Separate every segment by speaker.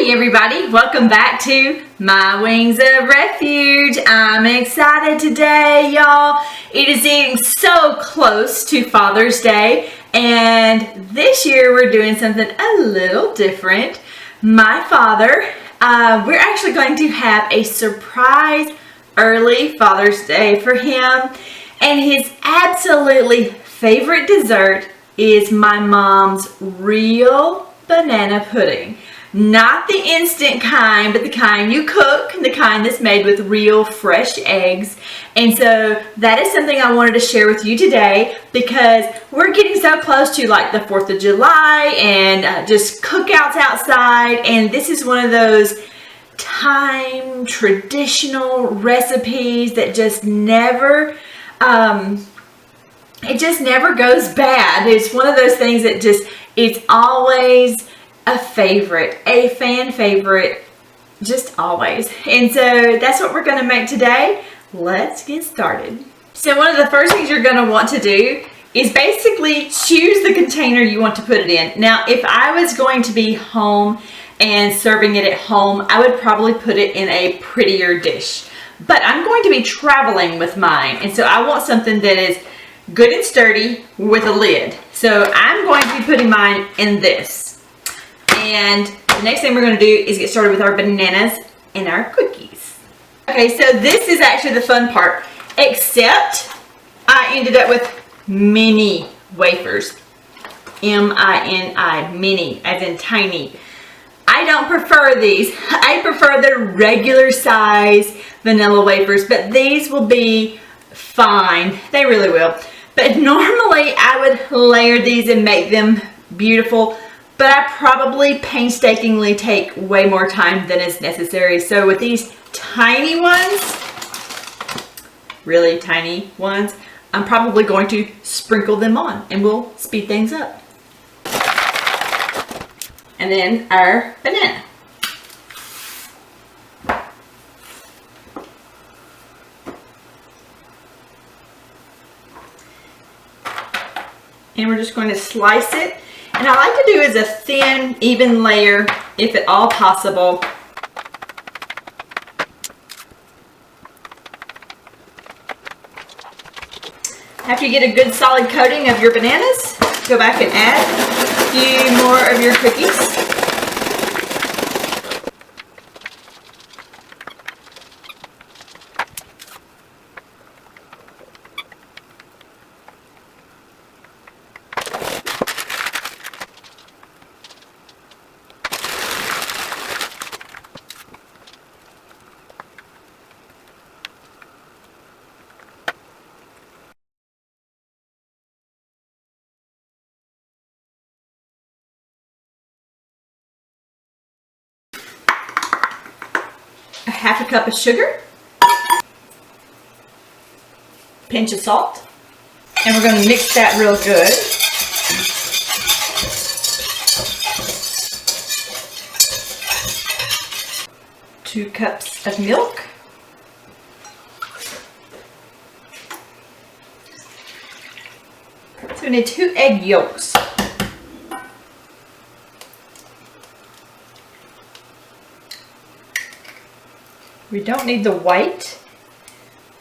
Speaker 1: Hey everybody, welcome back to My Wings of Refuge. I'm excited today, y'all. It is getting so close to Father's Day, and this year we're doing something a little different. My father, we're actually going to have a surprise early Father's Day for him, and his absolutely favorite dessert is my mom's real banana pudding. Not the instant kind, but the kind you cook, the kind that's made with real fresh eggs. And so that is something I wanted to share with you today because we're getting so close to like the 4th of July and just cookouts outside. And this is one of those time traditional recipes that just never, it just never goes bad. It's one of those things that just, it's always a favorite, a fan favorite, just always. And so that's what we're going to make today. Let's get started. So one of the first things you're going to want to do is basically choose the container you want to put it in. Now, if I was going to be home and serving it at home, I would probably put it in a prettier dish. But I'm going to be traveling with mine, and so I want something that is good and sturdy with a lid. So I'm going to be putting mine in this. And the next thing we're going to do is get started with our bananas and our cookies. Okay, so this is actually the fun part, except I ended up with mini wafers. M-I-N-I, mini, as in tiny. I don't prefer these. I prefer the regular size vanilla wafers, but these will be fine. They really will. But normally I would layer these and make them beautiful. But I probably painstakingly take way more time than is necessary. So with these tiny ones, really tiny ones, I'm probably going to sprinkle them on and we'll speed things up. And then our banana. And we're just going to slice it. And I like to do is a thin, even layer, if at all possible. After you get a good solid coating of your bananas, go back and add a few more of your cookies. A half a cup of sugar, pinch of salt, and we're going to mix that real good. Two cups of milk. So we need 2 egg yolks. We don't need the white,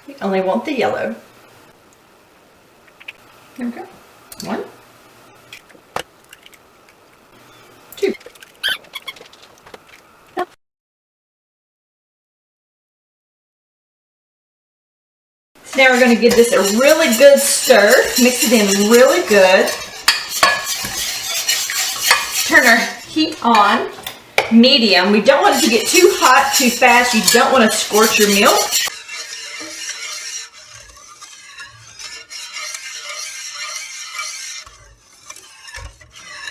Speaker 1: we only want the yellow. There we go. 1, 2. So now we're going to give this a really good stir, mix it in really good. Turn our heat on. Medium. We don't want it to get too hot too fast. You don't want to scorch your milk.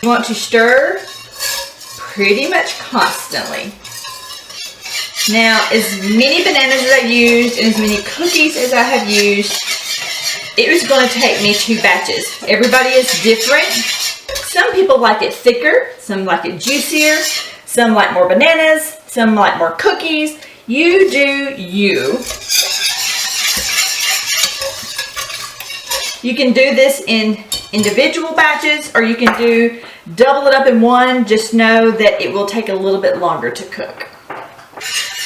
Speaker 1: You want to stir pretty much constantly. Now, as many bananas as I used and as many cookies as I have used, it was going to take me 2 batches. Everybody is different. Some people like it thicker, some like it juicier. Some like more bananas, some like more cookies. You do you. You can do this in individual batches, or you can double it up in one. Just know that it will take a little bit longer to cook.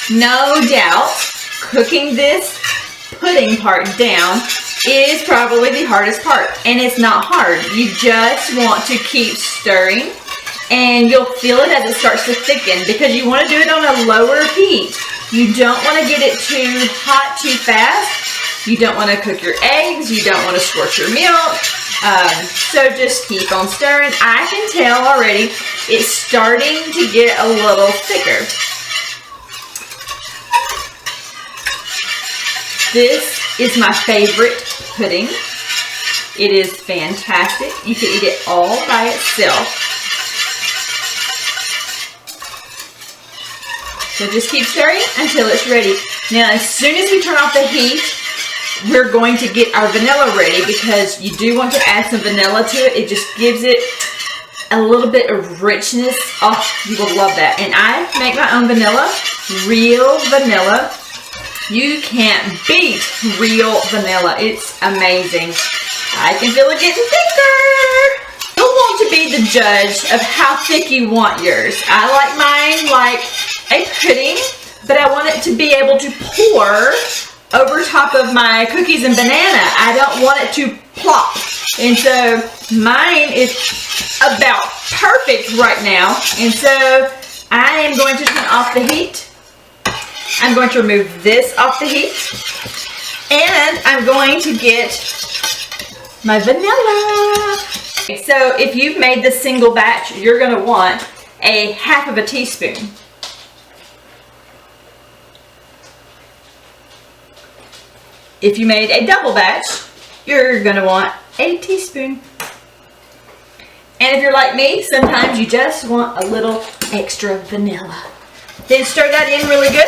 Speaker 1: No doubt, cooking this pudding part down is probably the hardest part, and it's not hard. You just want to keep stirring, and you'll feel it as it starts to thicken, because you want to do it on a lower heat. You don't want to get it too hot too fast. You don't want to cook your eggs. You don't want to scorch your milk. So just keep on stirring. I can tell already it's starting to get a little thicker. This is my favorite pudding. It is fantastic. You can eat it all by itself. So just keep stirring until it's ready. Now, as soon as we turn off the heat, we're going to get our vanilla ready, because you do want to add some vanilla to it. It just gives it a little bit of richness. Oh, you will love that. And I make my own vanilla, real vanilla. You can't beat real vanilla. It's amazing. I can feel it getting thicker. You'll want to be the judge of how thick you want yours. I like mine like a pudding, but I want it to be able to pour over top of my cookies and banana. I don't want it to plop. And so mine is about perfect right now. And so I am going to turn off the heat. I'm going to remove this off the heat, and I'm going to get my vanilla. So if you've made the single batch, you're going to want a half of a teaspoon. If you made a double batch, you're going to want a teaspoon. And if you're like me, sometimes you just want a little extra vanilla. Then stir that in really good.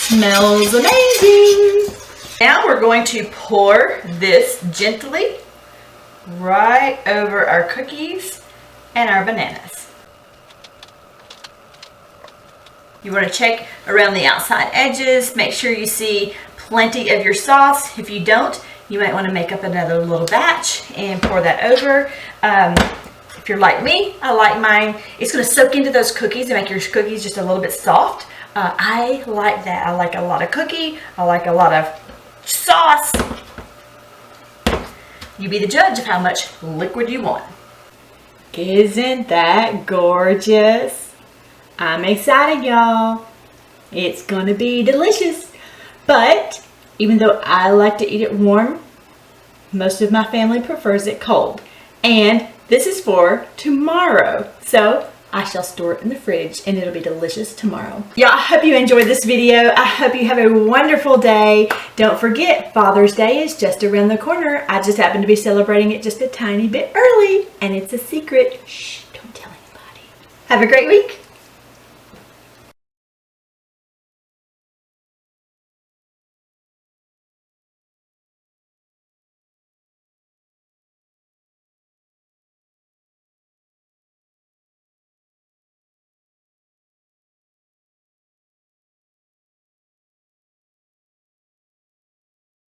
Speaker 1: Smells amazing. Now we're going to pour this gently right over our cookies and our bananas. You want to check around the outside edges. Make sure you see plenty of your sauce. If you don't, you might want to make up another little batch and pour that over. If you're like me, I like mine. It's going to soak into those cookies and make your cookies just a little bit soft. I like that. I like a lot of cookie. I like a lot of sauce. You be the judge of how much liquid you want. Isn't that gorgeous? I'm excited, y'all. It's going to be delicious. But even though I like to eat it warm, most of my family prefers it cold. And this is for tomorrow. So I shall store it in the fridge and it'll be delicious tomorrow. Y'all, I hope you enjoyed this video. I hope you have a wonderful day. Don't forget, Father's Day is just around the corner. I just happen to be celebrating it just a tiny bit early, and it's a secret. Shh, don't tell anybody. Have a great week.